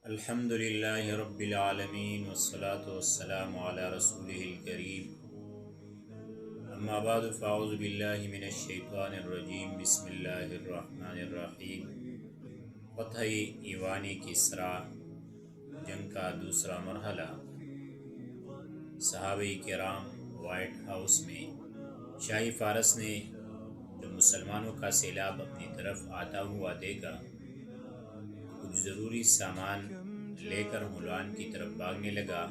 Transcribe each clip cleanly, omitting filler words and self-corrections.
الحمد للہ رب العالمین والصلاة والسلام علی رسولہ الکریم اما بعد فاعوذ باللہ من الشیطان الرجیم بسم اللہ الرحمن الرحیم فتح ایوان کسریٰ جنگ کا دوسرا مرحلہ۔ صحابہ کرام وائٹ ہاؤس میں شاہی فارس نے جب مسلمانوں کا سیلاب اپنی طرف آتا ہوا دیکھا، کچھ ضروری سامان لے کر حلوان کی طرف بھاگنے لگا۔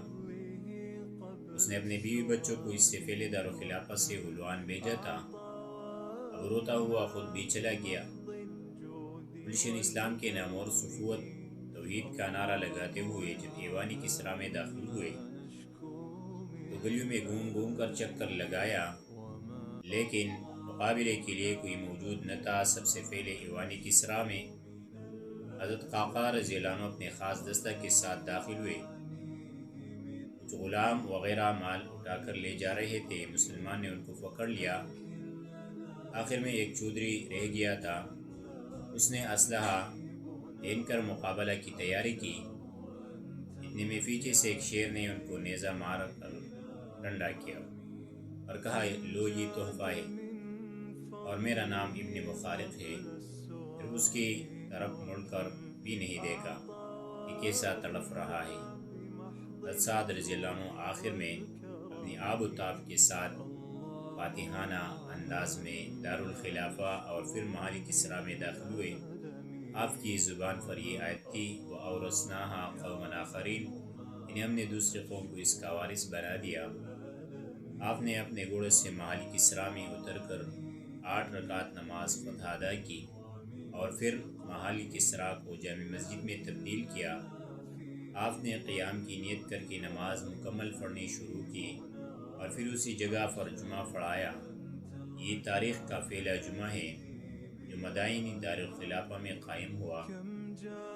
اس نے اپنے بیوی بچوں کو اس سے پہلے دارالخلافہ سے حلوان بھیجا تھا، اب روتا ہوا خود بھی چلا گیا۔ ملشن اسلام کے نام اور صفوت توحید کا نعرہ لگاتے ہوئے جب ایوان کسریٰ میں داخل ہوئے تو گلیوں میں گھوم گھوم کر چکر لگایا، لیکن مقابلے کے لیے کوئی موجود نہ تھا۔ سب سے پہلے ایوان کسریٰ میں حضرت قعقاع رضی اللہ عنہ اپنے خاص دستہ کے ساتھ داخل ہوئے۔ کچھ غلام وغیرہ مال اٹھا کر لے جا رہے تھے، مسلمان نے ان کو پکڑ لیا۔ آخر میں ایک چودھری رہ گیا تھا، اس نے اسلحہ پہن کر مقابلہ کی تیاری کی۔ اتنے میں پیچھے سے ایک شیر نے ان کو نیزہ مار کر ڈنڈا کیا اور کہا، لو یہ تحفہ ہے اور میرا نام ابن مخارق ہے۔ پھر اس کی طرف مڑ کر بھی نہیں دیکھا کہ کیسا تڑپ رہا ہے۔ حضرت سعد رضی اللہ عنہ آخر میں اپنی آب و تاب کے ساتھ فاتحانہ انداز میں دارالخلافہ اور پھر محل کسریٰ میں داخل ہوئے۔ آپ کی زبان پر یہ آیت تھی، وَأَوْرَثْنَاهَا قَوْمًا آخَرِينَ، یعنی ہم نے دوسرے قوم کو اس کا وارث بنا دیا۔ آپ نے اپنے گھوڑے سے محل کسریٰ میں اتر کر 8 رکعت نماز فتح ادا کی اور پھر محل کسریٰ کو جامع مسجد میں تبدیل کیا۔ آپ نے قیام کی نیت کر کے نماز مکمل پڑھنی شروع کی اور پھر اسی جگہ پر جمعہ پڑھایا۔ یہ تاریخ کا پہلا جمعہ ہے جو مدائن دارالخلافہ میں قائم ہوا۔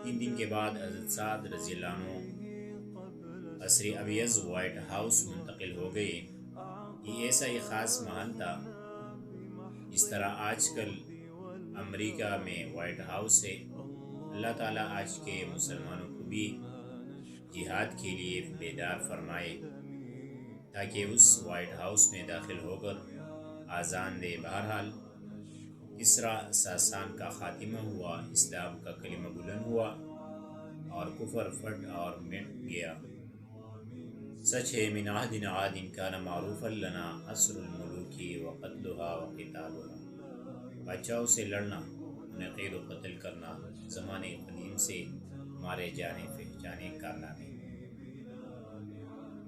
3 دن کے بعد حضرت سعد رضی اللہ عنہ قصر ابیض وائٹ ہاؤس منتقل ہو گئے۔ یہ ایسا ہی خاص محل تھا جس طرح آج کل امریکہ میں وائٹ ہاؤس ہے۔ اللہ تعالیٰ آج کے مسلمانوں کو بھی جہاد کے لیے بیدار فرمائے تاکہ اس وائٹ ہاؤس میں داخل ہو کر آذان دے۔ بہرحال کسریٰ ساسان کا خاتمہ ہوا، اسلام کا کلمہ بلند ہوا اور کفر پھٹ اور مٹ گیا۔ سچ ہے، من عہد عاد کان معروفا لنا اسر الملوک وقتلها وقتالها، بادشاہوں سے لڑنا، انہیں قید و قتل کرنا زمانے قدیم سے ہمارے جانے پہچانے کارنامے۔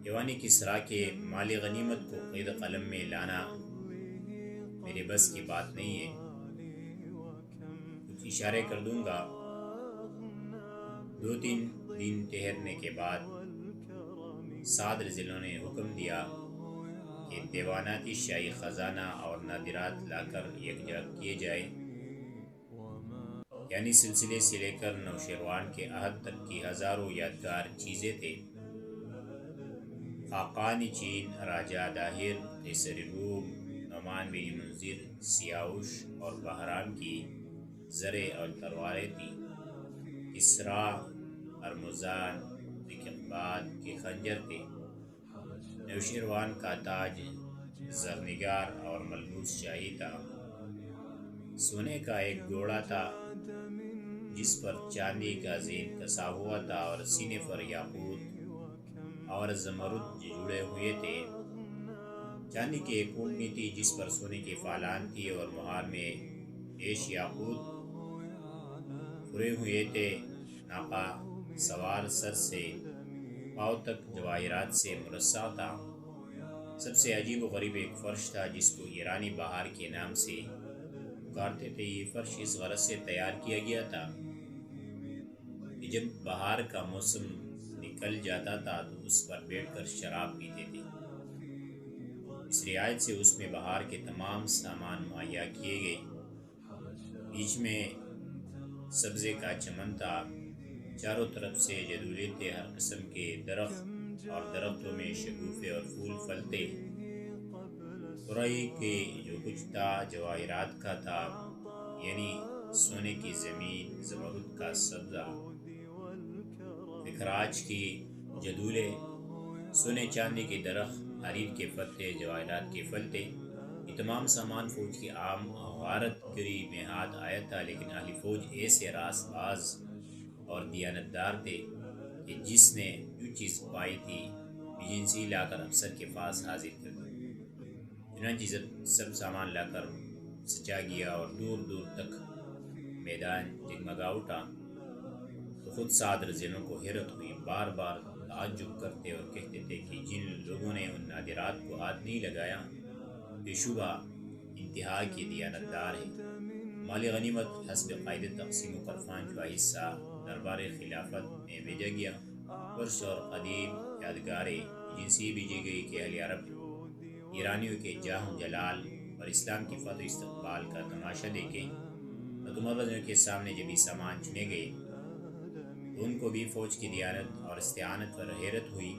ایوان کسریٰ کے مال غنیمت کو قید قلم میں لانا میرے بس کی بات نہیں ہے، کچھ اشارے کر دوں گا۔ 2-3 دن ٹھہرنے کے بعد سعد رضی اللہ عنہ نے حکم دیا کہ دیواناتی شاہی خزانہ اور نادرات لا کر یکجا کیے جائے، یعنی سلسلے سے لے کر نوشیروان کے عہد تک کی ہزاروں یادگار چیزیں تھے۔ خاقان چین، راجہ داہر، قیصر روم، نعمان بن منذر، سیاوش اور بحران کی زریں اور تلواریں تھیں۔ کسریٰ ہرمزان اقبال کے خنجر تھے۔ نوشیروان کا تاج زرنگار اور ملبوس شاہی تھا۔ سونے کا ایک گھوڑا تھا جس پر چاندی کا زین کسا ہوا تھا اور سینے پر یاقوت اور زمرد جڑے ہوئے تھے۔ چاندی کی ایک اونٹنی تھی جس پر سونے کے فالان تھی اور مہار میں ایش یاقوت پھرے ہوئے تھے۔ ناقہ سوار سر سے پاؤں تک جواہرات سے مرصع تھا۔ سب سے عجیب و غریب ایک فرش تھا جس کو ایرانی بہار کے نام سے پکارتے تھے۔ یہ فرش اس غرض سے تیار کیا گیا تھا کہ جب بہار کا موسم نکل جاتا تھا تو اس پر بیٹھ کر شراب پیتے تھے۔ اس رعایت سے اس میں بہار کے تمام سامان مہیا کیے گئے۔ بیچ میں سبزے کا چمن تھا، چاروں طرف سے جدولے تھے، ہر قسم کے درخت اور درختوں میں شگوفے اور پھول پھلتے۔ قرئی کے جو کچھ تھا جواہرات کا تھا، یعنی سونے کی زمین، زمرد کا سبزہ، اخراج کی جدولے، سونے چاندی کے درخت، حریر کے پتے، جواہرات کے پھل تھے۔ یہ تمام سامان فوج کی عام غارت گری میں ہاتھ آیا تھا، لیکن اہلی فوج ایسے راست باز اور دیانتدار تھے کہ جس نے جو چیز پائی تھی ایجنسی لا کر افسر کے پاس حاضر کر دی۔ چنانچہ سب سامان لا کر سچا گیا اور دور دور تک میدان جگمگا اٹھا تو خود سعد رضی اللہ عنہ کو حیرت ہوئی۔ بار بار تعجب کرتے اور کہتے تھے کہ جن لوگوں نے ان نادرات کو ہاتھ نہیں لگایا بے شبہ انتہا کے دیانتدار ہیں۔ مال غنیمت حسب قاعدہ تقسیم و کرفان کا حصہ دربار خلافت میں بھیجا گیا۔ فرش اور قدیم یادگاریں ایجنسی بھیجی گئی کہ اہل عرب ایرانیوں کے جاہ و جلال اور اسلام کی فتح و استقبال کا تماشا دیکھیں۔ عمر کے سامنے جب یہ سامان چنے گئے تو ان کو بھی فوج کی دیانت اور استعانت پر حیرت ہوئی۔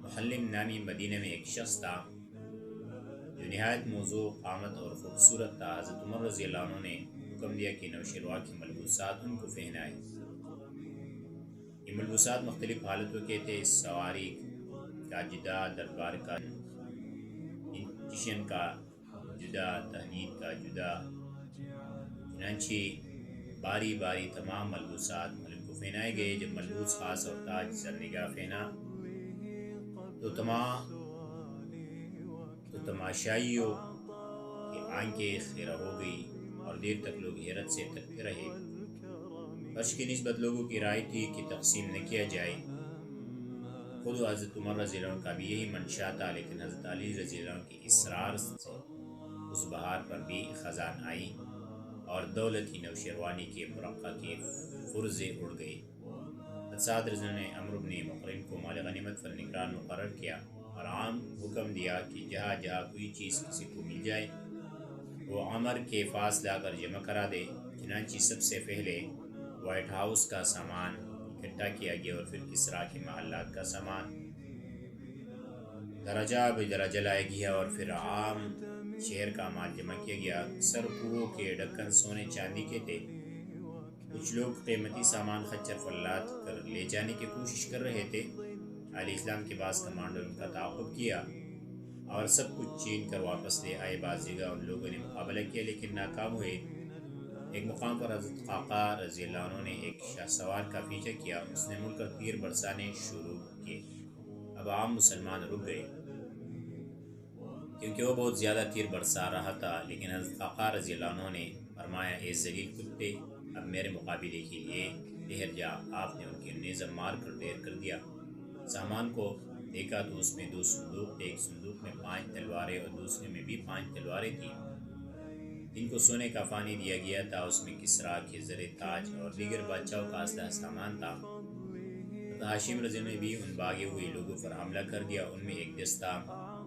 محلم نامی مدینہ میں ایک شخص تھا جو نہایت موزوں قامت اور خوبصورت تھا۔ حضرت عمر رضی اللہ عنہ نے حکم دیا کہ نوشیروان کی ملبوسات ان کو پہنائے۔ یہ ملبوسات مختلف حالتوں کے تھے، سواری کا جدا، دربار کا جشن کا جدا، تہنیت کا جدا۔ چنانچہ باری باری تمام ملبوسات ملک کو پہنائے گئے۔ جب ملبوس خاص اور تاج سرنگاہ پہنا تو تماشائیوں کی آنکھیں خیرہ ہو گئی اور دیر تک لوگ حیرت سے تکتے رہے۔ فرش کی نسبت لوگوں کی رائے تھی کہ تقسیم نہ کیا جائے۔ خود حضرت عمر رضی اللہ عنہ کا بھی یہی منشا تھا، لیکن حضرت علی رضی اللہ عنہ کی اصرار سے اس بہار پر بھی خزان آئی اور دولت ہی نوشیروانی کے مرقع کے فرزے اڑ گئے۔ سعد رضی اللہ عنہ نے عمرو بن مقرن کو مال غنیمت پر نگران مقرر کیا اور عام حکم دیا کہ جہاں جہاں کوئی چیز کسی کو مل جائے وہ عمر کے پاس لا کر جمع کرا دے۔ چنانچہ سب سے پہلے وائٹ ہاؤس کا سامان اکٹھا کیا گیا اور پھر کسریٰ کے محلات کا سامان درجہ بدرجہ لایا گیا اور پھر عام شہر کا مال جمع کیا گیا۔ اکثر کنوؤں کے ڈھکن سونے چاندی کے تھے۔ کچھ لوگ قیمتی سامان خچر فلات کر لے جانے کی کوشش کر رہے تھے۔ اہل اسلام کے بعض کمانڈر ان کا تعاقب کیا اور سب کچھ چھین کر واپس لے آئے۔ بعض جگہ ان لوگوں نے مقابلہ کیا لیکن ناکام ہوئے۔ ایک مقام پر حضرت قعقاع رضی اللہ عنہ نے ایک شاہ سوار کا پیچھا کیا۔ اس نے مڑ کر تیر برسانے شروع کیے۔ اب عام مسلمان رک گئے کیونکہ وہ بہت زیادہ تیر برسا رہا تھا، لیکن حضرت قعقاع رضی اللہ عنہ نے فرمایا، اے ذلیل کتے، اب میرے مقابلے کے لیے ٹھہر جا۔ آپ نے ان کے نیزہ مار کر ڈھیر کر دیا۔ سامان کو دیکھا تو اس میں 2 صندوق تھے۔ ایک صندوق میں 5 تلواریں اور دوسرے میں بھی 5 تلواریں تھیں جن کو سونے کا پانی دیا گیا تھا۔ اس میں کسریٰ کے زر تاج اور دیگر بادشاہوں کا اسلحہ سامان تھا۔ ہاشم رضی اللہ عنہ نے بھی ان بھاگے ہوئے لوگوں پر حملہ کر دیا۔ ان میں ایک دستہ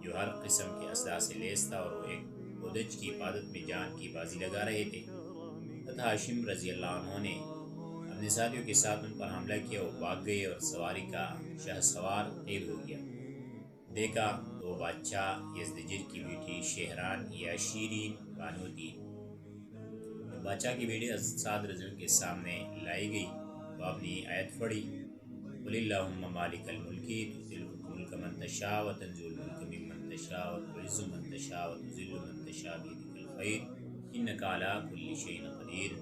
جو ہر قسم کے اسلحہ سے لیس تھا اور وہ ایک ہودج کی حفاظت میں جان کی بازی لگا رہے تھے۔ ہاشم رضی اللہ عنہ نے اپنے ساتھیوں کے ساتھ ان پر حملہ کیا۔ وہ بھاگ گئے اور سواری کا شاہ سوار قید ہو گیا۔ دیکھا تو بادشاہ یزدجر کی بیٹی شہران یا شیرین بانو تھی۔ بادشاہ کی بیٹی حضرت سعد رضی اللہ عنہ کے سامنے لائی گئی۔ وہ اپنی آیت پڑھی، قل اللہم مالک الملک تؤتی الملک من تشاء وتنزع الملک ممن تشاء وتعز من تشاء وتذل من تشاء بیدک الخیر انک علی کل شیء قدیر۔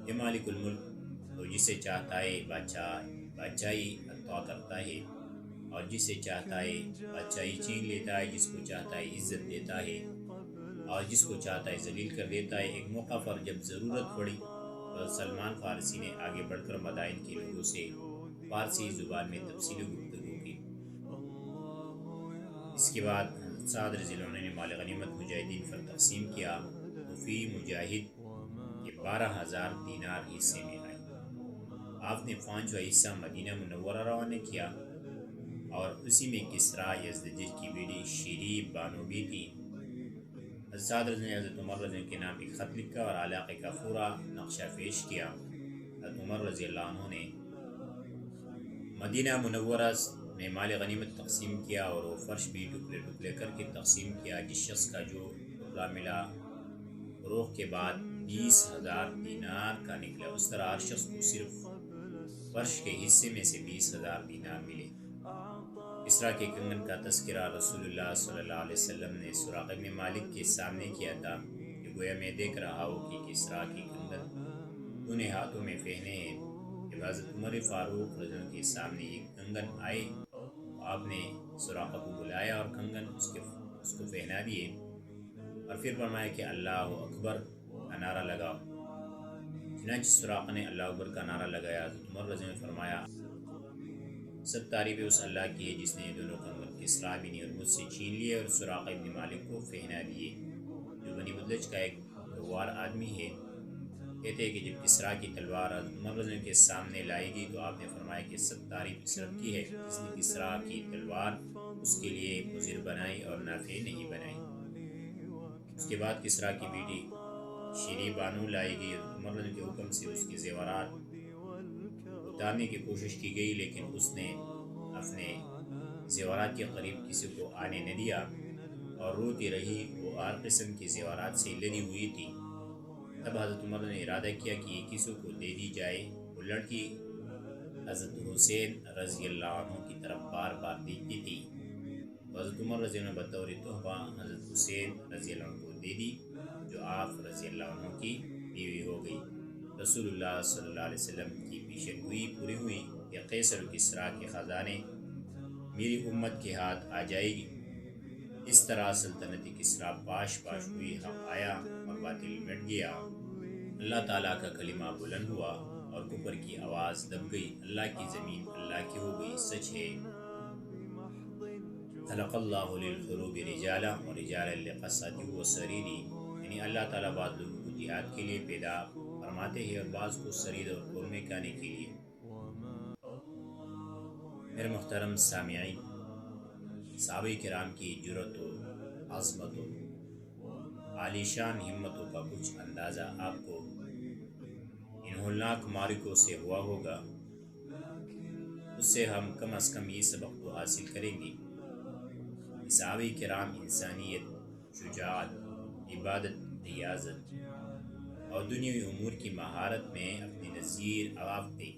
اے مالک الملک، تو جسے چاہتا ہے بادشاہی عطا کرتا ہے اور جسے چاہتا ہے بادشاہی چھین لیتا ہے، جس کو چاہتا ہے عزت دیتا ہے اور جس کو چاہتا ہے ذلیل کر دیتا ہے۔ ایک موقع پر جب ضرورت پڑی تو سلمان فارسی نے آگے بڑھ کر مدائن کے لوگوں سے فارسی زبان میں تفصیلی گفتگو کی۔ اس کے بعد سعد رضی اللہ عنہ نے مال غنیمت مجاہدین پر تقسیم کیا تو فی مجاہد کے 12,000 دینار حصے میں آئے۔ آپ نے 5واں حصہ مدینہ منورہ روانہ کیا اور اسی میں کسریٰ یزدجر کی بیٹی شیرین بانو بھی تھی۔ حضرت سعد رضی اللہ عنہ نے حضرت عمر رضی اللہ عنہ کے نام ایک خط لکھا اور علاقے کا پورا نقشہ پیش کیا۔ حضرت عمر رضی اللہ عنہ نے مدینہ منورہ میں مال غنیمت تقسیم کیا اور وہ فرش بھی ٹکڑے ٹکڑے کر کے تقسیم کیا۔ جس شخص کا جو ٹکڑا ملا فروخت کے بعد 20,000 دینار کا نکلا۔ اس طرح ہر شخص کو صرف فرش کے حصے میں سے 20,000 دینار ملے۔ کسریٰ کے کنگن کا تذکرہ رسول اللہ صلی اللہ علیہ وسلم نے سراقہ بن مالک کے سامنے کیا تھا کہ گویا میں دیکھ رہا ہوں کہ کسریٰ کے کنگن تو نے ہاتھوں میں پہنے ہیں۔ جب حضرت عمر فاروق رضی اللہ عنہ کے سامنے یہ کنگن آئے تو آپ نے سراقہ کو بلایا اور کنگن اس کو پہنا دیے اور پھر فرمایا کہ اللہ اکبر کا نعرہ لگاؤ۔ چنانچہ سراقہ نے اللہ اکبر کا نعرہ لگایا۔ حضرت عمر رضی اللہ عنہ نے فرمایا سب تعریفیں اس اللہ کی ہے جس نے یہ دونوں کنگن کسریٰ بن ہرمز سے چھین لیے اور سراقہ بن مالک کو پہنا دیے، جو بنی بدلج کا ایک گوار آدمی ہے۔ کہتے ہیں کہ جب کسریٰ کی تلوار حضرت عمر رضی اللہ عنہ کے سامنے لائی گئی تو آپ نے فرمایا کہ سب تعریف اس رب کی ہے جس نے کسریٰ کی تلوار اس کے لیے مضر بنائی اور نافع نہیں بنائی۔ اس کے بعد کسریٰ کی بیٹی شیریں بانو لائی گئی۔ حضرت عمر رضی اللہ عنہ کے حکم سے اس کے زیورات اتارنے کی کوشش کی گئی، لیکن اس نے اپنے زیورات کے قریب کسی کو آنے نہ دیا اور روتی رہی۔ وہ ہر قسم کی زیورات سے لدی ہوئی تھی۔ تب حضرت عمر نے ارادہ کیا کہ یہ کسی کو دے دی جائے۔ وہ لڑکی حضرت حسین رضی اللہ عنہ کی طرف بار بار دیکھتی تھی۔ حضرت عمر رضی اللہ عنہ بطور تحفہ حضرت حسین رضی اللہ عنہ کو دے دی، جو آپ رضی اللہ عنہ کی بیوی ہو گئی۔ رسول اللہ صلی اللہ علیہ وسلم کی پیشن گوئی پوری ہوئی کہ قیصر و کسریٰ کے خزانے میری امت کے ہاتھ آ جائے گی۔ اس طرح سلطنت کسریٰ پاش پاش ہوئی، حق آیا اور باطل مٹ گیا۔ اللہ تعالیٰ کا کلمہ بلند ہوا اور کفر کی آواز دب گئی۔ اللہ کی زمین اللہ کی ہو گئی۔ سچ ہے خلق اللہ للحروب رجالا و رجالا لقصد و سریری، یعنی اللہ تعالیٰ بعض لوگوں کو جہاد کے لیے پیدا فرماتے ہیں اور بعض کو سرید اور قرمے کھانے کے لیے۔ میرے محترم سامعین، صحابہ کرام کی جرأت و عظمت و عالی شان ہمتوں کا کچھ اندازہ آپ کو ان ہولناک معرکوں سے ہوا ہوگا۔ اس سے ہم کم از کم یہ سبق تو حاصل کریں گے کہ صحابہ کرام انسانیت، شجاعت، عبادت، ریاضت اور دنیاوی امور کی مہارت میں اپنی نظیر آواف تھے۔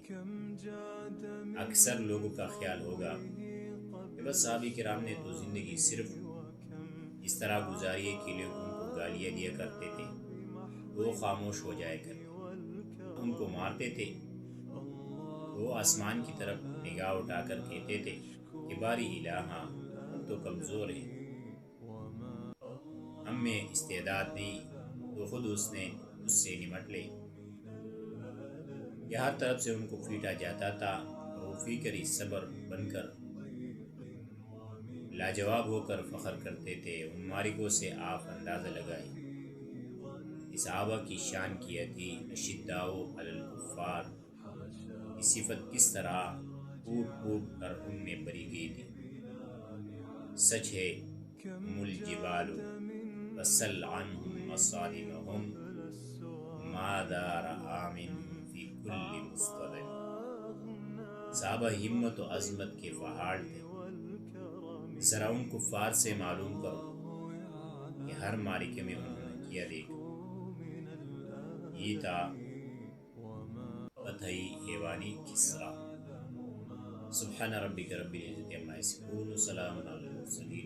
اکثر لوگوں کا خیال ہوگا کہ بس صحابہ کرام نے تو زندگی صرف اس طرح گزاری ہے کہ لوگ ان کو گالیاں دیا کرتے تھے، وہ خاموش ہو جایا کرتے، ان کو مارتے تھے، وہ آسمان کی طرف نگاہ اٹھا کر کہتے تھے کہ باری الہ ہم تو کمزور ہیں، ہم میں استعداد نہیں، تو خود اس سے نمٹ لے۔ یہ ہر طرف سے ان کو پیٹا جاتا تھا اور وہ فکری صبر بن کر لاجواب ہو کر فخر کرتے تھے۔ ان معرکوں سے آپ اندازہ لگائیں کہ صحابہ کی شان کیا تھی۔ اشداء علی الکفار کی صفت کس طرح پھوٹ پھوٹ کر ان میں بری گئی تھی۔ سچ ہے ہم الجبال فسل عنہم مصارمہم ماذا رأى منہم فی کل مستدل۔ صحابہ ہمت و عظمت کے پہاڑ تھے، ذرا ان کفار سے معلوم کرو کہ ہر معرکے میں انہوں نے کیا دیکھا۔ یہ تھا فتحی ایوانی کسریٰ۔ سبحان ربک رب العزت عما یصفون وسلام علی المرسلین۔